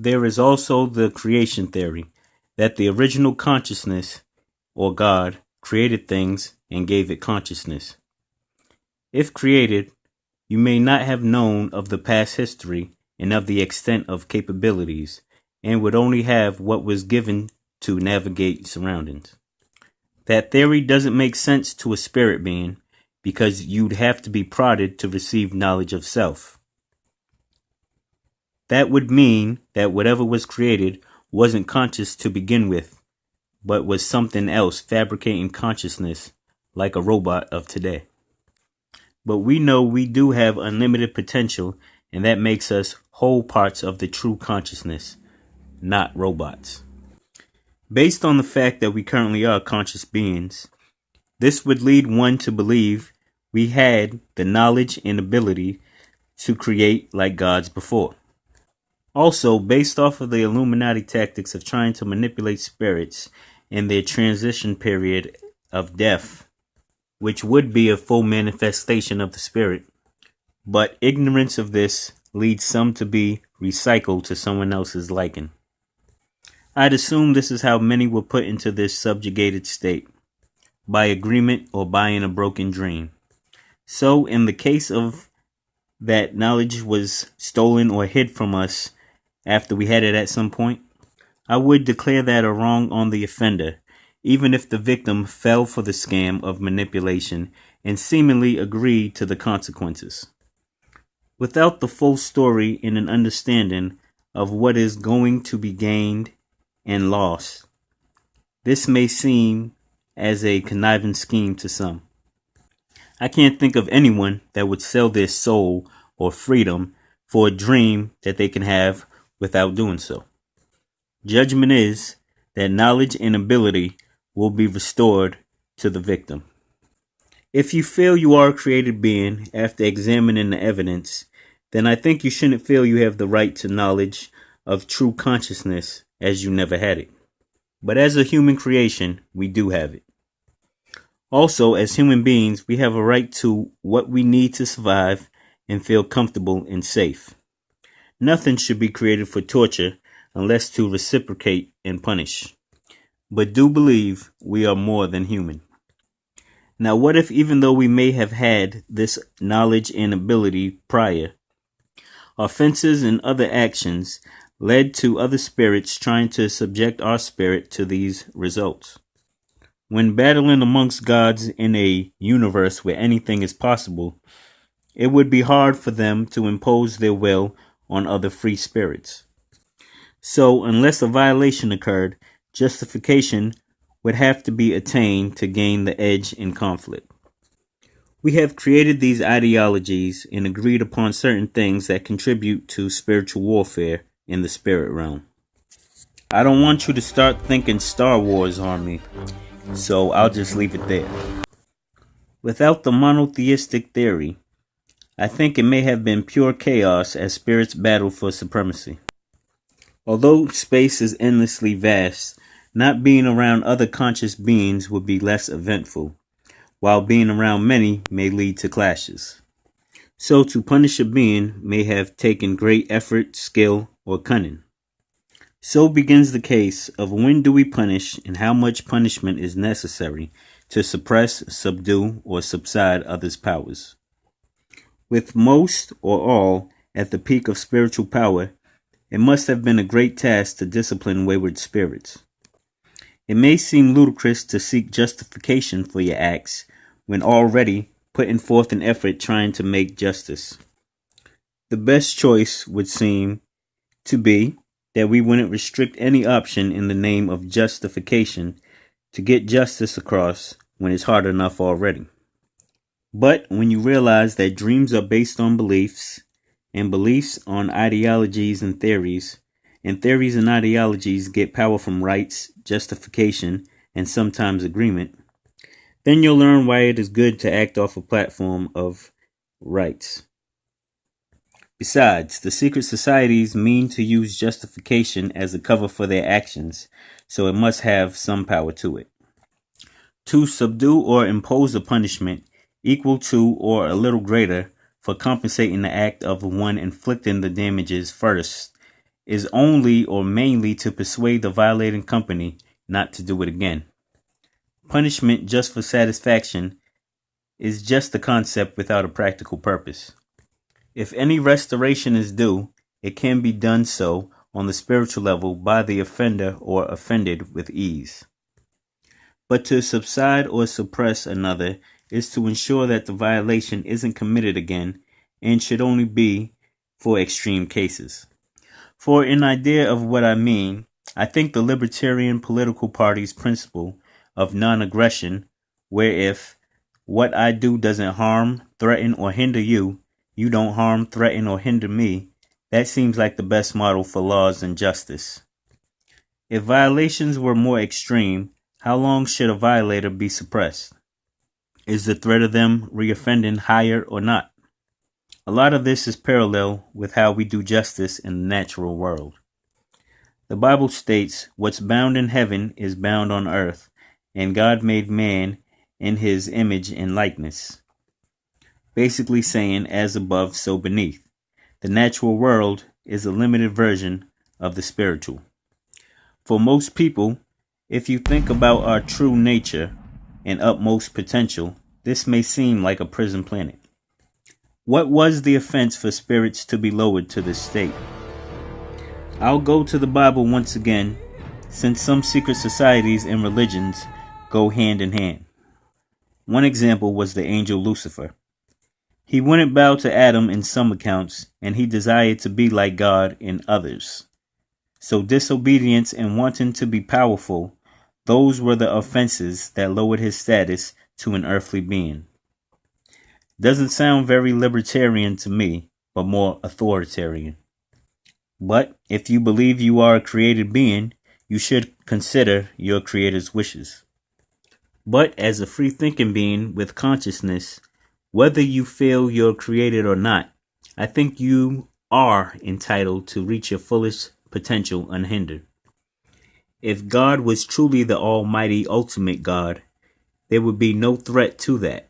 There is also the creation theory, that the original consciousness, or God, created things and gave it consciousness. If created, you may not have known of the past history and of the extent of capabilities, and would only have what was given to navigate surroundings. That theory doesn't make sense to a spirit being, because you'd have to be prodded to receive knowledge of self. That would mean that whatever was created wasn't conscious to begin with, but was something else fabricating consciousness like a robot of today. But we know we do have unlimited potential, and that makes us whole parts of the true consciousness, not robots. Based on the fact that we currently are conscious beings, this would lead one to believe we had the knowledge and ability to create like gods before. Also, based off of the Illuminati tactics of trying to manipulate spirits in their transition period of death, which would be a full manifestation of the spirit, but ignorance of this leads some to be recycled to someone else's liking. I'd assume this is how many were put into this subjugated state, by agreement or buying a broken dream. So, in the case of that knowledge was stolen or hid from us after we had it at some point, I would declare that a wrong on the offender, even if the victim fell for the scam of manipulation and seemingly agreed to the consequences. Without the full story and an understanding of what is going to be gained and lost, this may seem as a conniving scheme to some. I can't think of anyone that would sell their soul or freedom for a dream that they can have without doing so. Judgment is that knowledge and ability will be restored to the victim. If you feel you are a created being after examining the evidence, then I think you shouldn't feel you have the right to knowledge of true consciousness as you never had it. But as a human creation, we do have it. Also, as human beings, we have a right to what we need to survive and feel comfortable and safe. Nothing should be created for torture unless to reciprocate and punish. But do believe we are more than human. Now, what if even though we may have had this knowledge and ability prior, offenses and other actions led to other spirits trying to subject our spirit to these results? When battling amongst gods in a universe where anything is possible, it would be hard for them to impose their will on other free spirits. So, unless a violation occurred, justification would have to be attained to gain the edge in conflict. We have created these ideologies and agreed upon certain things that contribute to spiritual warfare in the spirit realm. I don't want you to start thinking Star Wars on me, so I'll just leave it there. Without the monotheistic theory, I think it may have been pure chaos as spirits battled for supremacy. Although space is endlessly vast, not being around other conscious beings would be less eventful, while being around many may lead to clashes. So to punish a being may have taken great effort, skill, or cunning. So begins the case of when do we punish and how much punishment is necessary to suppress, subdue, or subside others' powers. With most or all at the peak of spiritual power, it must have been a great task to discipline wayward spirits. It may seem ludicrous to seek justification for your acts when already putting forth an effort trying to make justice. The best choice would seem to be that we wouldn't restrict any option in the name of justification to get justice across when it's hard enough already. But when you realize that dreams are based on beliefs, and beliefs on ideologies and theories and ideologies get power from rights, justification, and sometimes agreement, then you'll learn why it is good to act off a platform of rights. Besides, the secret societies mean to use justification as a cover for their actions, so it must have some power to it. To subdue or impose a punishment equal to or a little greater for compensating the act of one inflicting the damages first is only or mainly to persuade the violating company not to do it again. Punishment just for satisfaction is just a concept without a practical purpose. If any restoration is due, it can be done so on the spiritual level by the offender or offended with ease. But to subside or suppress another is to ensure that the violation isn't committed again and should only be for extreme cases. For an idea of what I mean, I think the Libertarian political party's principle of non-aggression, where if what I do doesn't harm, threaten, or hinder you, you don't harm, threaten, or hinder me, that seems like the best model for laws and justice. If violations were more extreme, how long should a violator be suppressed? Is the threat of them reoffending higher or not? A lot of this is parallel with how we do justice in the natural world. The Bible states, "What's bound in heaven is bound on earth, and God made man in his image and likeness." Basically saying, as above, so beneath. The natural world is a limited version of the spiritual. For most people, if you think about our true nature and utmost potential, this may seem like a prison planet. What was the offense for spirits to be lowered to this state? I'll go to the Bible once again, since some secret societies and religions go hand in hand. One example was the angel Lucifer. He wouldn't bow to Adam in some accounts, and he desired to be like God in others. So disobedience and wanting to be powerful, those were the offenses that lowered his status to an earthly being. Doesn't sound very libertarian to me, but more authoritarian. But if you believe you are a created being, you should consider your creator's wishes. But as a free-thinking being with consciousness, whether you feel you're created or not, I think you are entitled to reach your fullest potential unhindered. If God was truly the almighty ultimate God, there would be no threat to that.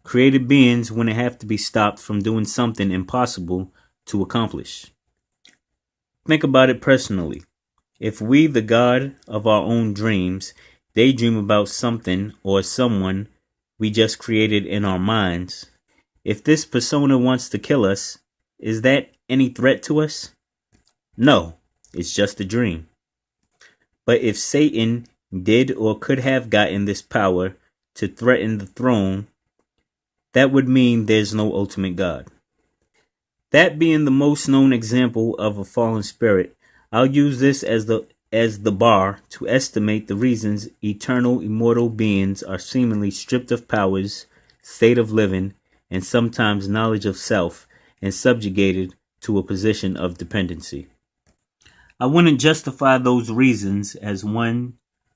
Created beings wouldn't have to be stopped from doing something impossible to accomplish. Think about it personally. If we, the God of our own dreams, daydream about something or someone we just created in our minds, if this persona wants to kill us, is that any threat to us? No, it's just a dream. But if Satan did or could have gotten this power to threaten the throne, that would mean there's no ultimate God. That being the most known example of a fallen spirit, I'll use this as the bar to estimate the reasons eternal immortal beings are seemingly stripped of powers, state of living, and sometimes knowledge of self, and subjugated to a position of dependency. I wouldn't justify those reasons as one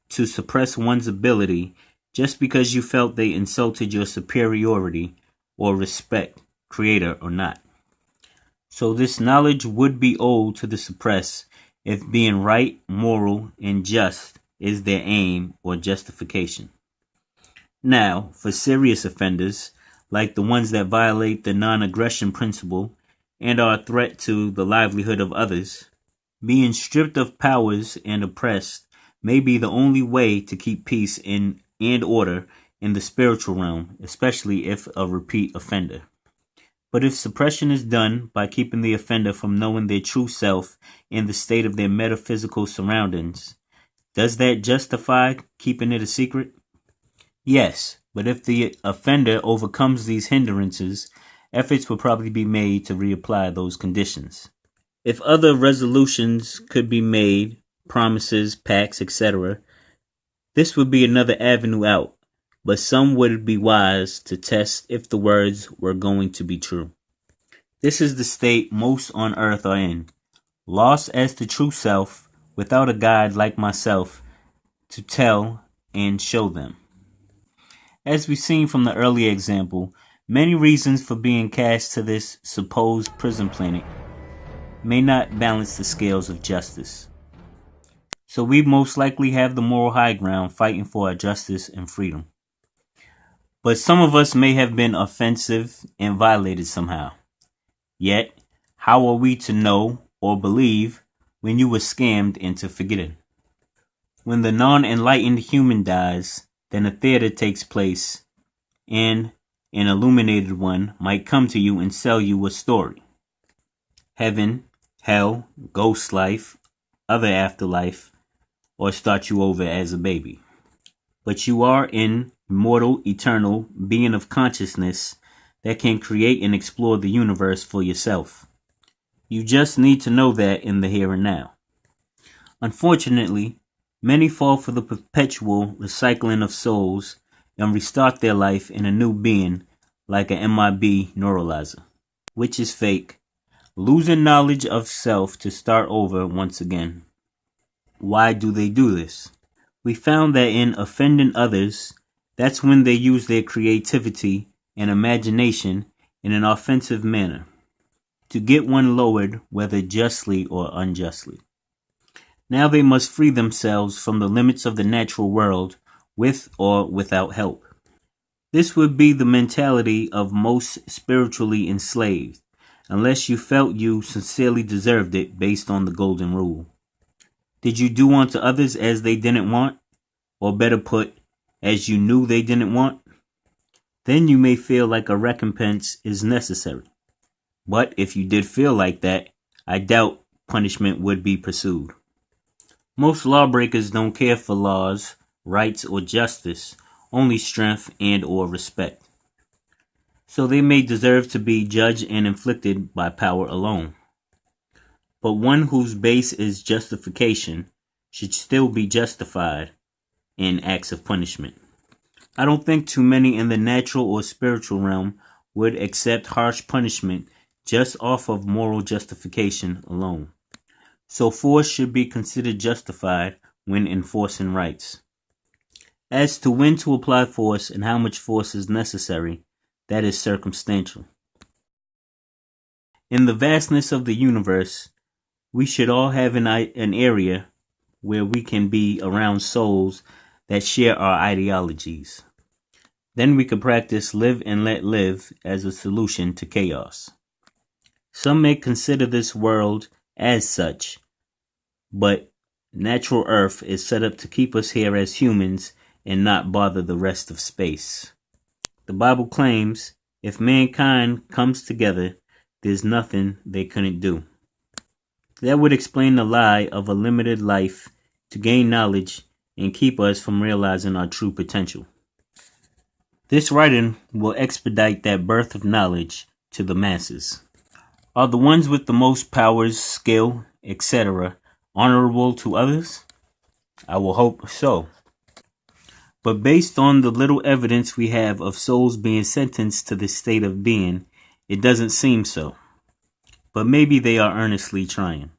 to suppress one's ability just because you felt they insulted your superiority or respect, creator or not. So this knowledge would be owed to the suppressed if being right, moral, and just is their aim or justification. Now, for serious offenders, like the ones that violate the non-aggression principle and are a threat to the livelihood of others, being stripped of powers and oppressed may be the only way to keep peace and order in the spiritual realm, especially if a repeat offender. But if suppression is done by keeping the offender from knowing their true self and the state of their metaphysical surroundings, does that justify keeping it a secret? Yes, but if the offender overcomes these hindrances, efforts will probably be made to reapply those conditions. If other resolutions could be made, promises, pacts, etc., this would be another avenue out, but some would be wise to test if the words were going to be true. This is the state most on earth are in, lost as to true self, without a guide like myself to tell and show them. As we've seen from the earlier example, many reasons for being cast to this supposed prison planet may not balance the scales of justice. So we most likely have the moral high ground fighting for our justice and freedom. But some of us may have been offensive and violated somehow. Yet, how are we to know or believe when you were scammed into forgetting. When the non-enlightened human dies, then a theater takes place, and an illuminated one might come to you and sell you a story. Heaven, hell, ghost life, other afterlife, or start you over as a baby. But you are an immortal, eternal being of consciousness that can create and explore the universe for yourself. You just need to know that in the here and now. Unfortunately, many fall for the perpetual recycling of souls and restart their life in a new being like a MIB neuralizer, which is fake, losing knowledge of self to start over once again. Why do they do this? We found that in offending others, that's when they use their creativity and imagination in an offensive manner to get one lowered, whether justly or unjustly. Now they must free themselves from the limits of the natural world with or without help. This would be the mentality of most spiritually enslaved, unless you felt you sincerely deserved it based on the golden rule. Did you do unto others as they didn't want? Or better put, as you knew they didn't want? Then you may feel like a recompense is necessary. But if you did feel like that, I doubt punishment would be pursued. Most lawbreakers don't care for laws, rights, or justice, only strength and or respect. So they may deserve to be judged and inflicted by power alone. But one whose base is justification should still be justified in acts of punishment. I don't think too many in the natural or spiritual realm would accept harsh punishment just off of moral justification alone. So force should be considered justified when enforcing rights. As to when to apply force and how much force is necessary, that is circumstantial. In the vastness of the universe, we should all have an area where we can be around souls that share our ideologies. Then we could practice live and let live as a solution to chaos. Some may consider this world as such, but natural Earth is set up to keep us here as humans and not bother the rest of space. The Bible claims if mankind comes together, there's nothing they couldn't do. That would explain the lie of a limited life to gain knowledge and keep us from realizing our true potential. This writing will expedite that birth of knowledge to the masses. Are the ones with the most powers, skill, etc. honorable to others? I will hope so. But based on the little evidence we have of souls being sentenced to this state of being, it doesn't seem so. But maybe they are earnestly trying.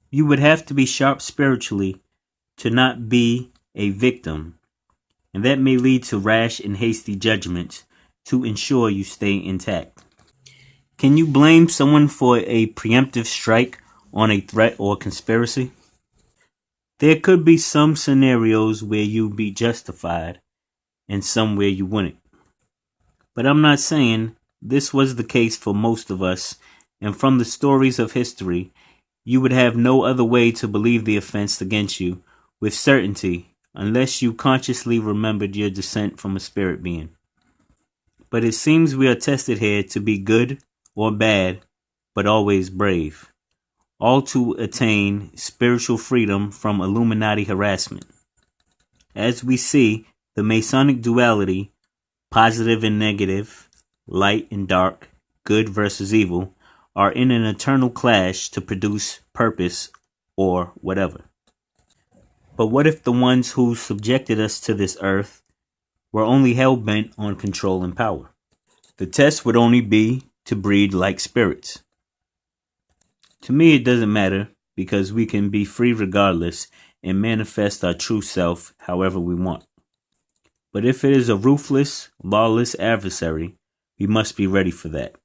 You would have to be sharp spiritually to not be a victim, and that may lead to rash and hasty judgments to ensure you stay intact. Can you blame someone for a preemptive strike on a threat or conspiracy? There could be some scenarios where you'd be justified and some where you wouldn't. But I'm not saying this was the case for most of us, and from the stories of history, you would have no other way to believe the offense against you with certainty unless you consciously remembered your descent from a spirit being. But it seems we are tested here to be good or bad, but always brave, all to attain spiritual freedom from Illuminati harassment. As we see, the masonic duality, positive and negative, light and dark, good versus evil, are in an eternal clash to produce purpose or whatever. But what if the ones who subjected us to this earth were only hell-bent on control and power? The test would only be to breed like spirits. To me, it doesn't matter because we can be free regardless and manifest our true self however we want. But if it is a ruthless, lawless adversary, we must be ready for that.